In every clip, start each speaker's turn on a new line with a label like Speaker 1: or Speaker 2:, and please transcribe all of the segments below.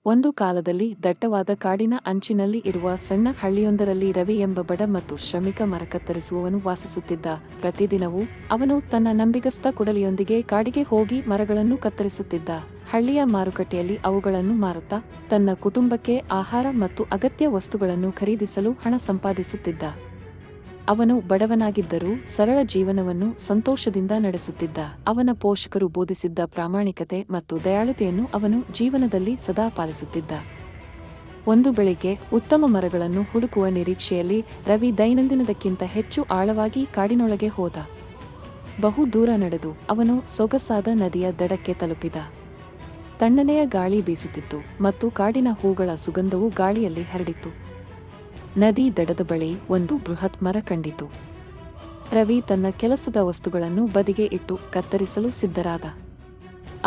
Speaker 1: ಒಂದು ಕಾಲದಲ್ಲಿ ದಟ್ಟವಾದ ಕಾಡಿನ ಅಂಚಿನಲ್ಲಿ ಇರುವ ಸಣ್ಣ ಹಳ್ಳಿಯೊಂದರಲ್ಲಿ ರವಿ ಎಂಬ ಬಡ ಮತ್ತು ಶ್ರಮಿಕ ಮರ ಕತ್ತರಿಸುವವನು ವಾಸಿಸುತ್ತಿದ್ದ. ಪ್ರತಿದಿನವೂ ಅವನು ತನ್ನ ನಂಬಿಗಸ್ತ ಕುಡಲಿಯೊಂದಿಗೆ ಕಾಡಿಗೆ ಹೋಗಿ ಮರಗಳನ್ನು ಕತ್ತರಿಸುತ್ತಿದ್ದ. ಹಳ್ಳಿಯ ಮಾರುಕಟ್ಟೆಯಲ್ಲಿ ಅವುಗಳನ್ನು ಮಾರುತ್ತಾ ತನ್ನ ಕುಟುಂಬಕ್ಕೆ ಆಹಾರ ಮತ್ತು ಅಗತ್ಯ ವಸ್ತುಗಳನ್ನು ಖರೀದಿಸಲು ಹಣ ಸಂಪಾದಿಸುತ್ತಿದ್ದ. ಅವನು ಬಡವನಾಗಿದ್ದರೂ ಸರಳ ಜೀವನವನ್ನು ಸಂತೋಷದಿಂದ ನಡೆಸುತ್ತಿದ್ದ. ಅವನ ಪೋಷಕರು ಬೋಧಿಸಿದ್ದ ಪ್ರಾಮಾಣಿಕತೆ ಮತ್ತು ದಯಾಳುತೆಯನ್ನು ಅವನು ಜೀವನದಲ್ಲಿ ಸದಾ ಪಾಲಿಸುತ್ತಿದ್ದ. ಒಂದು ಬೆಳಿಗ್ಗೆ ಉತ್ತಮ ಮರಗಳನ್ನು ಹುಡುಕುವ ನಿರೀಕ್ಷೆಯಲ್ಲಿ ರವಿ ದೈನಂದಿನದಕ್ಕಿಂತ ಹೆಚ್ಚು ಆಳವಾಗಿ ಕಾಡಿನೊಳಗೆ ಹೋದ. ಬಹು ದೂರ ನಡೆದು ಅವನು ಸೊಗಸಾದ ನದಿಯ ದಡಕ್ಕೆ ತಲುಪಿದ. ತಣ್ಣನೆಯ ಗಾಳಿ ಬೀಸುತ್ತಿತ್ತು ಮತ್ತು ಕಾಡಿನ ಹೂಗಳ ಸುಗಂಧವು ಗಾಳಿಯಲ್ಲಿ ಹರಡಿತು. ನದಿ ದಡದ ಬಳಿ ಒಂದು ಬೃಹತ್ ಮರ ಕಂಡಿತು. ರವಿ ತನ್ನ ಕೆಲಸದ ವಸ್ತುಗಳನ್ನು ಬದಿಗೆ ಇಟ್ಟು ಕತ್ತರಿಸಲು ಸಿದ್ಧರಾದ.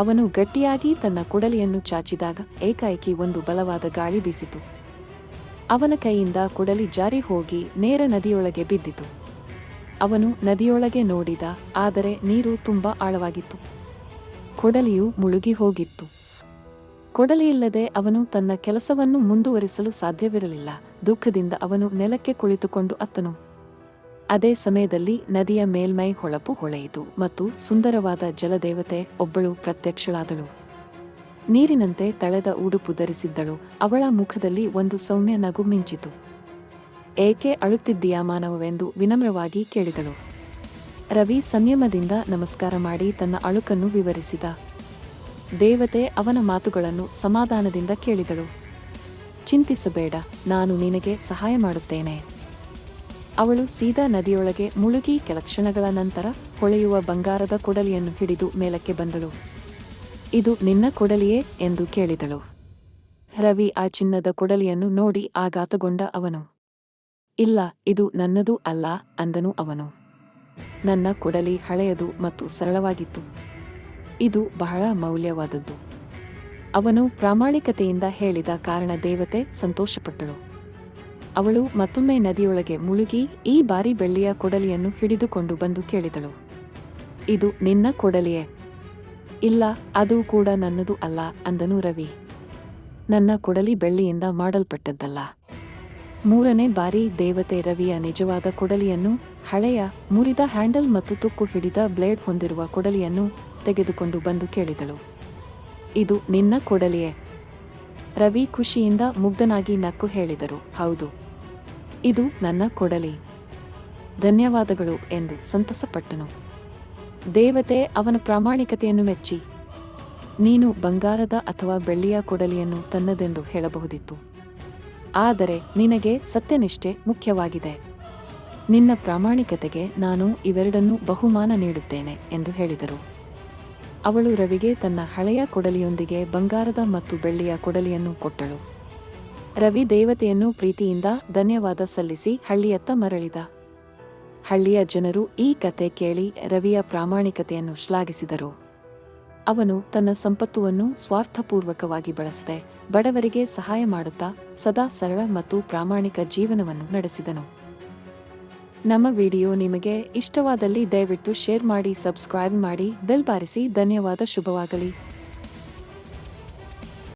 Speaker 1: ಅವನು ಗಟ್ಟಿಯಾಗಿ ತನ್ನ ಕುಡಲಿಯನ್ನು ಚಾಚಿದಾಗ ಏಕಾಏಕಿ ಒಂದು ಬಲವಾದ ಗಾಳಿ ಬೀಸಿತು. ಅವನ ಕೈಯಿಂದ ಕುಡಲಿ ಜಾರಿ ಹೋಗಿ ನೇರ ನದಿಯೊಳಗೆ ಬಿದ್ದಿತು. ಅವನು ನದಿಯೊಳಗೆ ನೋಡಿದ, ಆದರೆ ನೀರು ತುಂಬಾ ಆಳವಾಗಿತ್ತು. ಕೊಡಲಿಯು ಮುಳುಗಿ ಹೋಗಿತ್ತು. ಕೊಡಲಿಯಿಲ್ಲದೆ ಅವನು ತನ್ನ ಕೆಲಸವನ್ನು ಮುಂದುವರಿಸಲು ಸಾಧ್ಯವಿರಲಿಲ್ಲ. ದುಃಖದಿಂದ ಅವನು ನೆಲಕ್ಕೆ ಕುಳಿತುಕೊಂಡು ಅತ್ತನು. ಅದೇ ಸಮಯದಲ್ಲಿ ನದಿಯ ಮೇಲ್ಮೈ ಹೊಳಪು ಹೊಳೆಯಿತು ಮತ್ತು ಸುಂದರವಾದ ಜಲದೇವತೆ ಒಬ್ಬಳು ಪ್ರತ್ಯಕ್ಷಳಾದಳು. ನೀರಿನಂತೆ ತಳೆದ ಉಡುಪು ಧರಿಸಿದ್ದಳು. ಅವಳ ಮುಖದಲ್ಲಿ ಒಂದು ಸೌಮ್ಯ ನಗು ಮಿಂಚಿತು. ಏಕೆ ಅಳುತ್ತಿದ್ದೀಯಾ ಮಾನವವೆಂದು ವಿನಮ್ರವಾಗಿ ಕೇಳಿದಳು. ರವಿ ಸಂಯಮದಿಂದ ನಮಸ್ಕಾರ ಮಾಡಿ ತನ್ನ ಅಳುಕನ್ನು ವಿವರಿಸಿದ. ದೇವತೆ ಅವನ ಮಾತುಗಳನ್ನು ಸಮಾಧಾನದಿಂದ ಕೇಳಿದಳು. ಚಿಂತಿಸಬೇಡ, ನಾನು ನಿನಗೆ ಸಹಾಯ ಮಾಡುತ್ತೇನೆ. ಅವಳು ಸೀದಾ ನದಿಯೊಳಗೆ ಮುಳುಗಿ ಕೆಲ ಕ್ಷಣಗಳ ನಂತರ ಹೊಳೆಯುವ ಬಂಗಾರದ ಕೊಡಲಿಯನ್ನು ಹಿಡಿದು ಮೇಲಕ್ಕೆ ಬಂದಳು. ಇದು ನಿನ್ನ ಕೊಡಲಿಯೇ ಎಂದು ಕೇಳಿದಳು. ರವಿ ಆ ಚಿನ್ನದ ಕೊಡಲಿಯನ್ನು ನೋಡಿ ಆಘಾತಗೊಂಡ ಅವನು. ಇಲ್ಲ, ಇದು ನನ್ನದು ಅಲ್ಲ ಅಂದನು ಅವನು. ನನ್ನ ಕೊಡಲಿ ಹಳೆಯದು ಮತ್ತು ಸರಳವಾಗಿತ್ತು. ಇದು ಬಹಳ ಮೌಲ್ಯವಾದದ್ದು. ಅವನು ಪ್ರಾಮಾಣಿಕತೆಯಿಂದ ಹೇಳಿದ ಕಾರಣ ದೇವತೆ ಸಂತೋಷಪಟ್ಟಳು. ಅವಳು ಮತ್ತೊಮ್ಮೆ ನದಿಯೊಳಗೆ ಮುಳುಗಿ ಈ ಬಾರಿ ಬೆಳ್ಳಿಯ ಕೊಡಲಿಯನ್ನು ಹಿಡಿದುಕೊಂಡು ಬಂದು ಕೇಳಿದಳು. ಇದು ನಿನ್ನ ಕೊಡಲಿಯೇ? ಇಲ್ಲ, ಅದು ಕೂಡ ನನ್ನದು ಅಲ್ಲ ಅಂದನು ರವಿ. ನನ್ನ ಕೊಡಲಿ ಬೆಳ್ಳಿಯಿಂದ ಮಾಡಲ್ಪಟ್ಟದ್ದಲ್ಲ. ಮೂರನೇ ಬಾರಿ ದೇವತೆ ರವಿಯ ನಿಜವಾದ ಕೊಡಲಿಯನ್ನು, ಹಳೆಯ ಮುರಿದ ಹ್ಯಾಂಡಲ್ ಮತ್ತು ತುಕ್ಕು ಹಿಡಿದ ಬ್ಲೇಡ್ ಹೊಂದಿರುವ ಕೊಡಲಿಯನ್ನು ತೆಗೆದುಕೊಂಡು ಬಂದು ಕೇಳಿದಳು. ಇದು ನಿನ್ನ ಕೊಡಲಿಯೇ? ರವಿ ಖುಷಿಯಿಂದ ಮುಗ್ಧನಾಗಿ ನಕ್ಕು ಹೇಳಿದರು, ಹೌದು, ಇದು ನನ್ನ ಕೊಡಲಿ. ಧನ್ಯವಾದಗಳು ಎಂದು ಸಂತಸಪಟ್ಟನು. ದೇವತೆ ಅವನ ಪ್ರಾಮಾಣಿಕತೆಯನ್ನು ಮೆಚ್ಚಿ, ನೀನು ಬಂಗಾರದ ಅಥವಾ ಬೆಳ್ಳಿಯ ಕೊಡಲಿಯನ್ನು ತನ್ನದೆಂದು ಹೇಳಬಹುದಿತ್ತು. ಆದರೆ ನಿನಗೆ ಸತ್ಯನಿಷ್ಠೆ ಮುಖ್ಯವಾಗಿದೆ. ನಿನ್ನ ಪ್ರಾಮಾಣಿಕತೆಗೆ ನಾನು ಇವೆರಡನ್ನೂ ಬಹುಮಾನ ನೀಡುತ್ತೇನೆ ಎಂದು ಹೇಳಿದರು. ಅವಳು ರವಿಗೆ ತನ್ನ ಹಳೆಯ ಕೊಡಲಿಯೊಂದಿಗೆ ಬಂಗಾರದ ಮತ್ತು ಬೆಳ್ಳಿಯ ಕೊಡಲಿಯನ್ನು ಕೊಟ್ಟಳು. ರವಿ ದೇವತೆಯನ್ನು ಪ್ರೀತಿಯಿಂದ ಧನ್ಯವಾದ ಸಲ್ಲಿಸಿ ಹಳ್ಳಿಯತ್ತ ಮರಳಿದ. ಹಳ್ಳಿಯ ಜನರು ಈ ಕತೆ ಕೇಳಿ ರವಿಯ ಪ್ರಾಮಾಣಿಕತೆಯನ್ನು ಶ್ಲಾಘಿಸಿದರು. ಅವನು ತನ್ನ ಸಂಪತ್ತನ್ನು ಸ್ವಾರ್ಥಪೂರ್ವಕವಾಗಿ ಬಳಸದೆ ಬಡವರಿಗೆ ಸಹಾಯ ಮಾಡುತ್ತಾ ಸದಾ ಸರಳ ಮತ್ತು ಪ್ರಾಮಾಣಿಕ ಜೀವನವನ್ನು ನಡೆಸಿದನು. ನಮ್ಮ ವಿಡಿಯೋ ನಿಮಗೆ ಇಷ್ಟವಾದಲ್ಲಿ ದಯವಿಟ್ಟು ಶೇರ್ ಮಾಡಿ, ಸಬ್ಸ್ಕ್ರೈಬ್ ಮಾಡಿ, ಬೆಲ್ ಬಾರಿಸಿ. ಧನ್ಯವಾದ. ಶುಭವಾಗಲಿ.